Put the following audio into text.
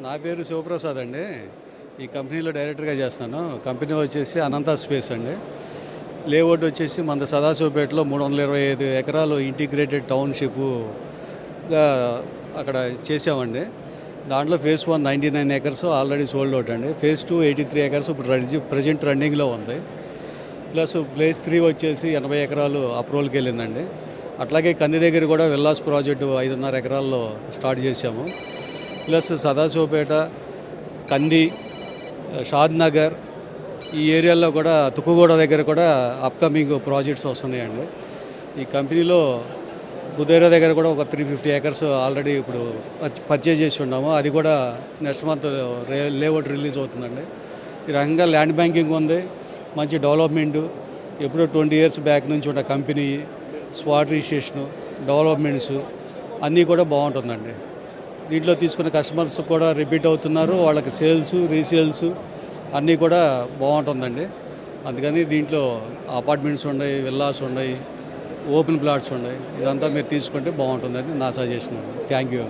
నా పేరు శివప్రసాద్ అండి. ఈ కంపెనీలో డైరెక్టర్గా చేస్తాను. కంపెనీ వచ్చేసి అనంత స్పేస్ అండి. లేఅవుట్ వచ్చేసి మన సదాశివపేటలో 325 ఎకరాలు ఇంటిగ్రేటెడ్ టౌన్షిప్గా అక్కడ చేసామండి. దాంట్లో phase 1 99 acres already sold out అండి. ఫేజ్ 2 83 ఎకర్స్ ఇప్పుడు ప్రజెంట్ రన్నింగ్లో ఉంది. ప్లస్ ఫేజ్ 3 వచ్చేసి 80 ఎకరాలు అప్రూవల్కి వెళ్ళిందండి. అట్లాగే కంది దగ్గర కూడా విల్లాస్ ప్రాజెక్టు 5.5 ఎకరాల్లో స్టార్ట్ చేసాము. ప్లస్ సదాశివపేట, కంది, షాద్ నగర్ ఈ ఏరియాలో కూడా తుక్కుగూడ దగ్గర కూడా అప్కమింగ్ ప్రాజెక్ట్స్ వస్తున్నాయండి. ఈ కంపెనీలో కుదేరా దగ్గర కూడా ఒక 350 ఎకర్స్ ఆల్రెడీ ఇప్పుడు పర్చేజ్ చేసి ఉన్నాము. అది కూడా నెక్స్ట్ మంత్ లేఅవుట్ రిలీజ్ అవుతుందండి. ఈ రకంగా ల్యాండ్ బ్యాంకింగ్ ఉంది, మంచి డెవలప్మెంటు. ఎప్పుడో 20 ఇయర్స్ బ్యాక్ నుంచి ఉన్న కంపెనీ స్పాట్ రిజిస్ట్రేషను, డెవలప్మెంట్స్ అన్నీ కూడా బాగుంటుందండి. దీంట్లో తీసుకున్న కస్టమర్స్ కూడా రిపీట్ అవుతున్నారు. వాళ్ళకి సేల్స్, రీసేల్స్ అన్నీ కూడా బాగుంటుందండి. అందుకని దీంట్లో అపార్ట్మెంట్స్ ఉన్నాయి, విల్లాస్ ఉన్నాయి, ఓపెన్ ప్లాట్స్ ఉన్నాయి. ఇదంతా మీరు తీసుకుంటే బాగుంటుందని నా సజెషన్. Thank you.